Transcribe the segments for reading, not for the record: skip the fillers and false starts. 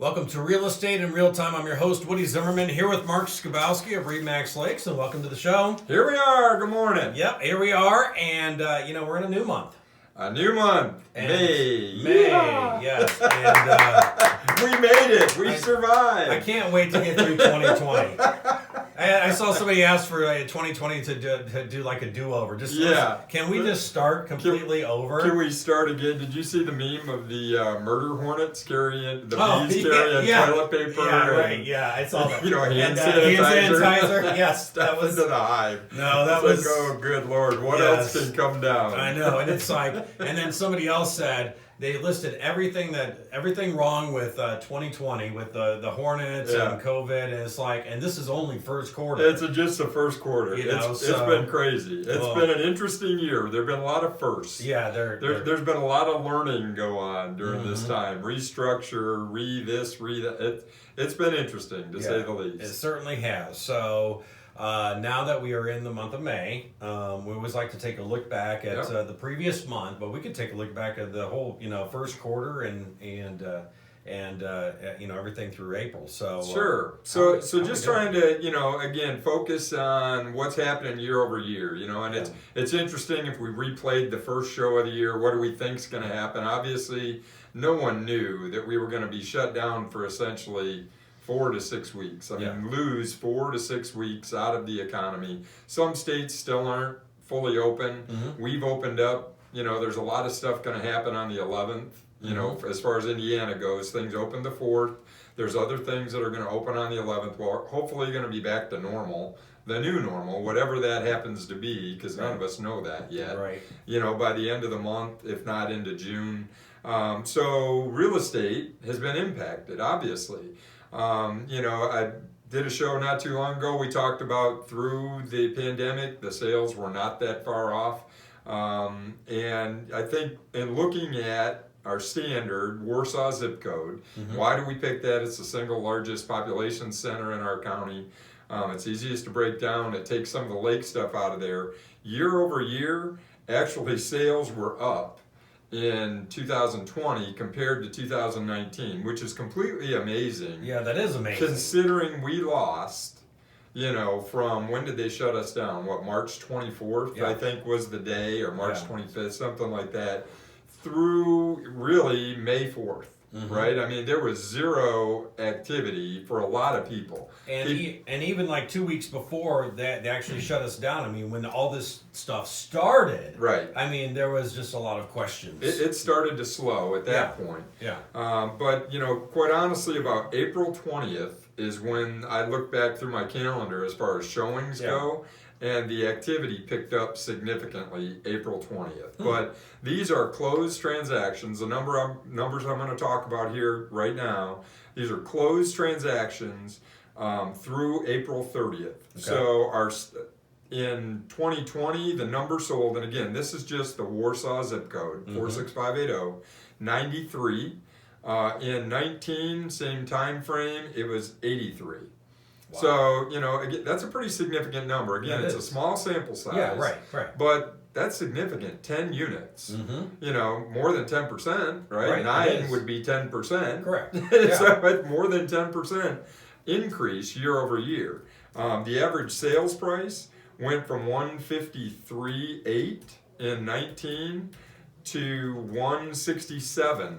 Welcome to Real Estate in Real Time. I'm your host, Woody Zimmerman, here with Mark Skibowski of RE/MAX Lakes, and welcome to the show. Here we are. Good morning. Yep, here we are, and we're in a new month. A new month. And May. May, Yeah. yes. And We made it. We survived. I can't wait to get through 2020. I saw somebody ask for 2020 to do like a do-over. Can we just start completely over? Can we start again? Did you see the meme of the murder hornets carrying the bees carrying toilet paper? Yeah, right. Yeah, I saw that. Hand sanitizer. Yes, that was into the hive. No, that it's was. Like, oh, good Lord, what else can come down? I know, and it's like, and then somebody else said they listed everything wrong with 2020 with the hornets and COVID, and it's like, and this is only first quarter. It's just the first quarter. It's been crazy. It's been an interesting year. There've been a lot of firsts. Yeah, there's been a lot of learning go on during this time. Restructure, this, that. It's been interesting to say the least. It certainly has. So. Now that we are in the month of May, we always like to take a look back at the previous month, but we could take a look back at the whole, first quarter and everything through April. So sure. So just trying to again focus on what's happening year over year. And it's interesting if we replayed the first show of the year. What do we think is going to happen? Obviously, no one knew that we were going to be shut down for essentially 4 to 6 weeks. I mean, lose 4 to 6 weeks out of the economy. Some states still aren't fully open. We've opened up. There's a lot of stuff going to happen on the 11th. As far as Indiana goes, things open the 4th. There's other things that are going to open on the 11th. Well, hopefully going to be back to normal, the new normal, whatever that happens to be, because none of us know that yet. Right. By the end of the month, if not into June. So real estate has been impacted, obviously. I did a show not too long ago. We talked about through the pandemic, the sales were not that far off. And I think in looking at our standard Warsaw zip code, why do we pick that? It's the single largest population center in our county. It's easiest to break down. It takes some of the lake stuff out of there. Year over year, actually sales were up in 2020 compared to 2019, which is completely amazing. Yeah, that is amazing. Considering we lost, from when did they shut us down? March 24th, I think was the day, or March 25th, something like that, through really May 4th. Right? I mean, there was zero activity for a lot of people. And even like 2 weeks before that, they actually shut us down. I mean, when all this stuff started, right? I mean, there was just a lot of questions. It started to slow at that point. Yeah. But, quite honestly, about April 20th is when I look back through my calendar as far as showings go. And the activity picked up significantly April 20th. But these are closed transactions. The numbers I'm going to talk about here right now, these are closed transactions through April 30th. Okay. So in 2020, the number sold, and again, this is just the Warsaw zip code, 46580, 93. In 19, same time frame, it was 83. Wow. So, again, that's a pretty significant number. Again, it's a small sample size. Yeah, right. But that's significant. 10 units. More than 10%, right? 9 would be 10%. Correct. So it's more than 10% increase year over year. The average sales price went from $153,800 in 19 to $167,000.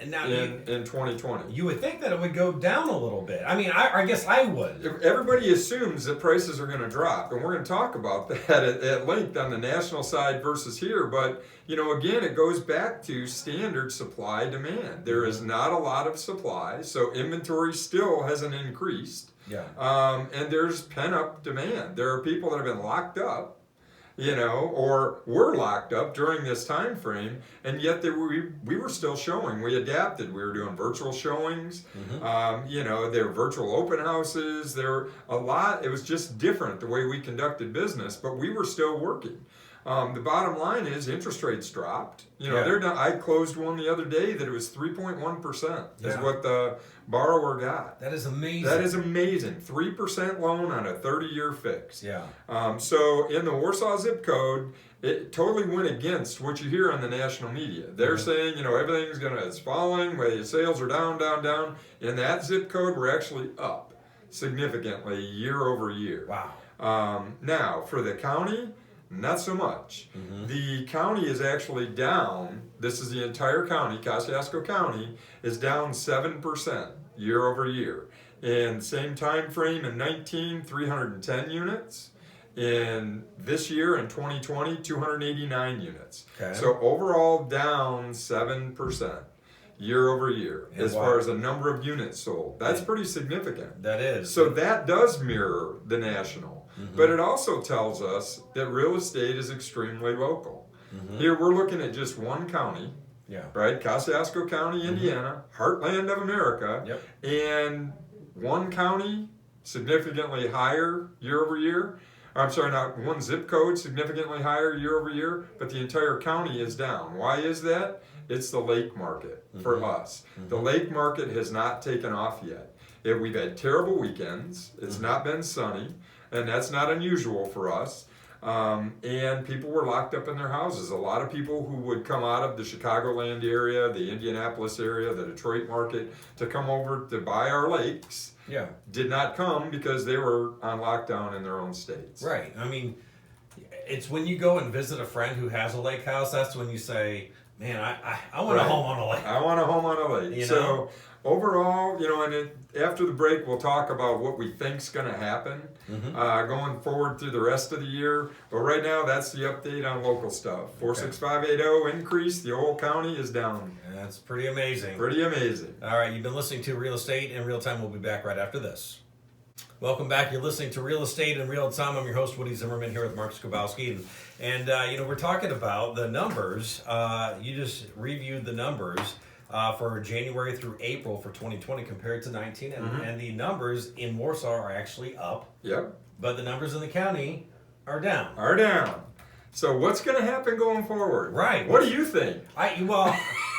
Now, in 2020. You would think that it would go down a little bit. I mean, I guess I would. Everybody assumes that prices are going to drop, and we're going to talk about that at length on the national side versus here. But, again, it goes back to standard supply demand. There is not a lot of supply, so inventory still hasn't increased. Yeah. And there's pent-up demand. There are people that have been locked up, or were locked up during this time frame, and yet we were still showing. We adapted. We were doing virtual showings. There were virtual open houses. There were a lot. It was just different the way we conducted business, but we were still working. The bottom line is interest rates dropped. They're not, I closed one the other day that it was 3.1% is what the borrower got. That is amazing. That is amazing. 3% loan on a 30-year fix. Yeah. So in the Warsaw zip code, it totally went against what you hear on the national media. They're saying, everything's it's falling, sales are down, down, down. In that zip code, we're actually up significantly year over year. Wow. Now, for the county, not so much. The county is actually down. This is the entire county. Kosciuszko County is down 7% year over year. In the same time frame in 19, 310 units. In this year, in 2020, 289 units. Okay. So overall, down 7% year over year as far as the number of units sold. That's pretty significant. That is. So that does mirror the national. But it also tells us that real estate is extremely local. Here we're looking at just one county, right? Kosciuszko County, Indiana, heartland of America, and one county significantly higher year over year. I'm sorry, not one zip code significantly higher year over year, but the entire county is down. Why is that? It's the lake market for us. The lake market has not taken off yet. We've had terrible weekends. It's not been sunny, and that's not unusual for us. And people were locked up in their houses. A lot of people who would come out of the Chicagoland area, the Indianapolis area, the Detroit market to come over to buy our lakes did not come because they were on lockdown in their own states. Right. I mean, it's when you go and visit a friend who has a lake house, that's when you say, man, I want a home on a lake. I want a home on a lake. So overall, and after the break, we'll talk about what we think's going to happen going forward through the rest of the year. But right now, that's the update on local stuff. 46580 increase. The whole county is down. That's pretty amazing. Pretty amazing. All right, you've been listening to Real Estate in Real Time. We'll be back right after this. Welcome back. You're listening to Real Estate in Real Time. I'm your host, Woody Zimmerman, here with Mark Skibowski. And we're talking about the numbers. You just reviewed the numbers for January through April for 2020 compared to 19. And the numbers in Warsaw are actually up. Yep. But the numbers in the county are down. So what's going to happen going forward? Right. What do you think?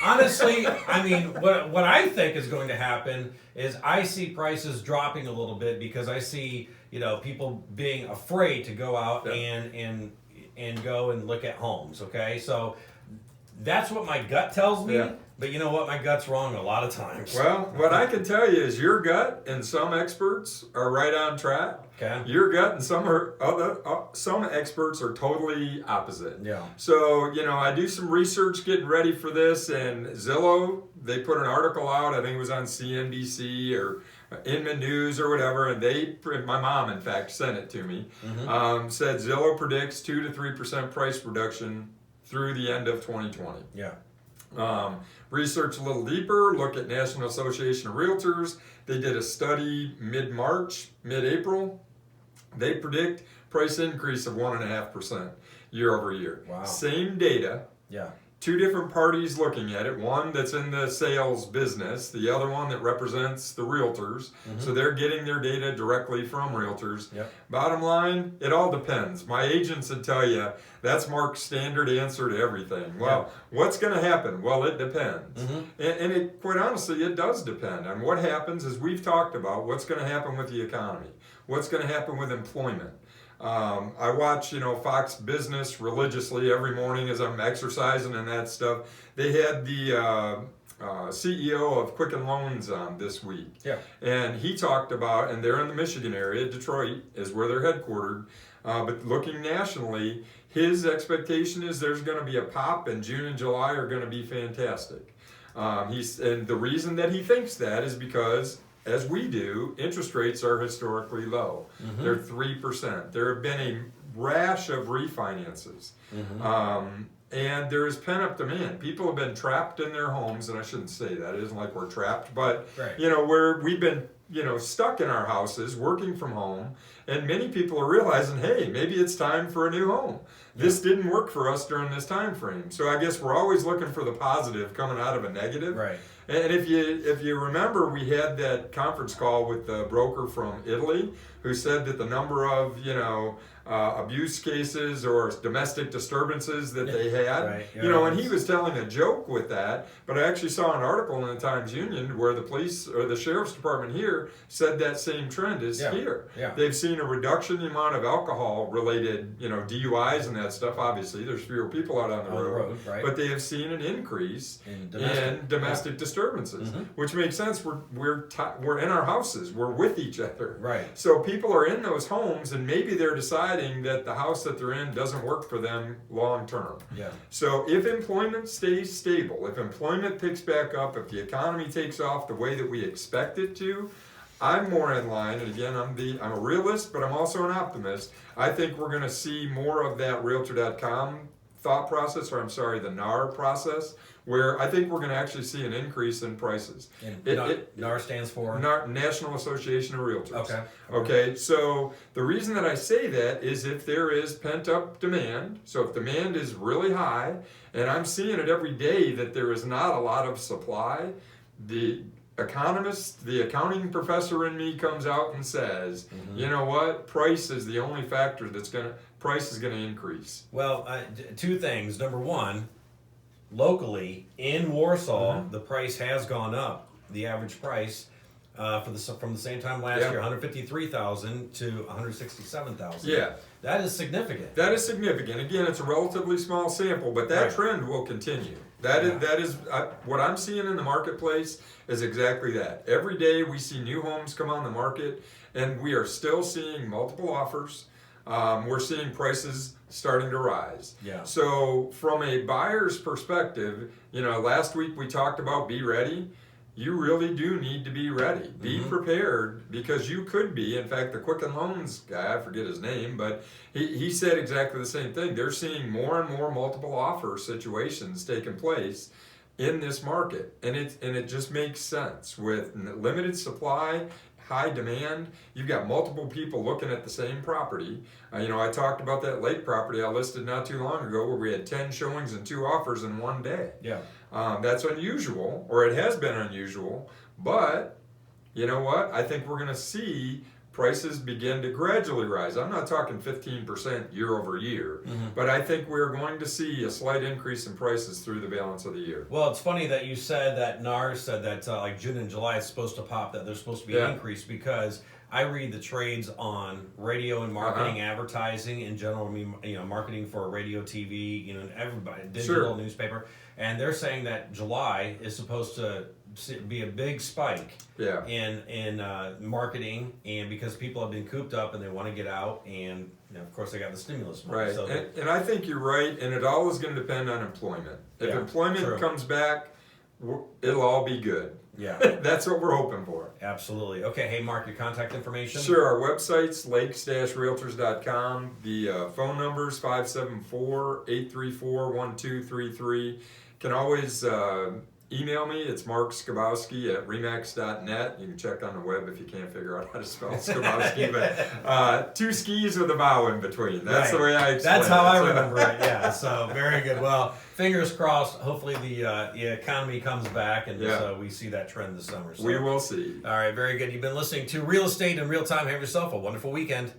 Honestly, I mean, what I think is going to happen is I see prices dropping a little bit because I see, people being afraid to go out and go and look at homes, okay? So that's what my gut tells me, but you know what? My gut's wrong a lot of times. Well, what I can tell you is your gut and some experts are right on track. Okay. Your gut and some experts are totally opposite. Yeah. So, I do some research getting ready for this, and Zillow, they put an article out, I think it was on CNBC or Inman News or whatever, and my mom, in fact, sent it to me, said Zillow predicts 2 to 3% price reduction through the end of 2020. Yeah. Research a little deeper, look at National Association of Realtors. They did a study mid-March, mid-April. They predict price increase of 1.5% year over year. Wow. Same data. Yeah. Two different parties looking at it. One that's in the sales business, the other one that represents the realtors. So they're getting their data directly from realtors. Yep. Bottom line, it all depends. My agents would tell you that's Mark's standard answer to everything. Well, what's going to happen? Well, it depends. And it, quite honestly, it does depend on what happens, as we've talked about, what's going to happen with the economy, what's going to happen with employment. I watch, Fox Business religiously every morning as I'm exercising and that stuff. They had the CEO of Quicken Loans on this week. Yeah. And he talked about, and they're in the Michigan area, Detroit is where they're headquartered, but looking nationally, his expectation is there's going to be a pop, and June and July are going to be fantastic. And the reason that he thinks that is because, as we do, interest rates are historically low. They're 3%. There have been a rash of refinances. And there is pent-up demand. People have been trapped in their homes, and I shouldn't say that. It isn't like we're trapped, but, we've been, stuck in our houses, working from home, and many people are realizing, hey, maybe it's time for a new home. This didn't work for us during this time frame. So I guess we're always looking for the positive coming out of a negative. Right. And if you remember, we had that conference call with the broker from Italy who said that the number of abuse cases or domestic disturbances that they had, right. and he was telling a joke with that. But I actually saw an article in the Times Union where the police or the sheriff's department here said that same trend is here. Yeah. They've seen a reduction in the amount of alcohol-related, DUIs and that stuff. Obviously, there's fewer people out on the road, right. but they have seen an increase in domestic disturbances, Mm-hmm. which makes sense. We're in our houses. We're with each other. Right. So people are in those homes, and maybe they're deciding that the house that they're in doesn't work for them long term. Yeah. So if employment stays stable, if employment picks back up, if the economy takes off the way that we expect it to, I'm more in line. And again, I'm a realist, but I'm also an optimist. I think we're going to see more of that Realtor.com thought process, the NAR process, where I think we're going to actually see an increase in prices. And NAR stands for? National Association of Realtors. Okay. So the reason that I say that is if there is pent-up demand, so if demand is really high, and I'm seeing it every day that there is not a lot of supply, the economist, the accounting professor in me comes out and says, you know what, price is the only factor price is going to increase. Well, two things. Number one, locally in Warsaw, the price has gone up. The average price from the same time last year, $153,000 to $167,000. Yeah, that is significant. That is significant. Again, it's a relatively small sample, but that trend will continue. That is what I'm seeing in the marketplace is exactly that. Every day we see new homes come on the market, and we are still seeing multiple offers. We're seeing prices starting to rise. Yeah. So from a buyer's perspective, last week we talked about be ready. You really do need to be ready. Be prepared, because you could be. In fact, the Quicken Loans guy, I forget his name, but he said exactly the same thing. They're seeing more and more multiple offer situations taking place in this market, and it just makes sense with limited supply, high demand. You've got multiple people looking at the same property. I talked about that lake property I listed not too long ago where we had 10 showings and 2 offers in one day. Yeah. That's unusual, or it has been unusual, but you know what? I think we're going to see prices begin to gradually rise. I'm not talking 15% year over year, but I think we're going to see a slight increase in prices through the balance of the year. Well, it's funny that you said that NAR said that like June and July is supposed to pop, that there's supposed to be an increase, because I read the trades on radio and marketing, advertising in general. Marketing for radio, TV, everybody, digital, newspaper, and they're saying that July is supposed to be a big spike in marketing, and because people have been cooped up and they want to get out, and of course they got the stimulus money. Right, So and I think you're right, and it all is going to depend on employment. If employment comes back, it'll all be good. Yeah. That's what we're hoping for. Absolutely. Okay, hey Mark, your contact information? Sure, our website's lakes-realtors.com. The phone number's 574-834-1233. Can always email me. It's Mark Skibowski at remax.net. You can check on the web if you can't figure out how to spell Skibowski. But 2 skis with a vowel in between. That's the way I explain it. That's how I remember it, yeah. So, very good. Well, fingers crossed. Hopefully the economy comes back, and so we see that trend this summer. So. We will see. All right, very good. You've been listening to Real Estate in Real Time. Have yourself a wonderful weekend.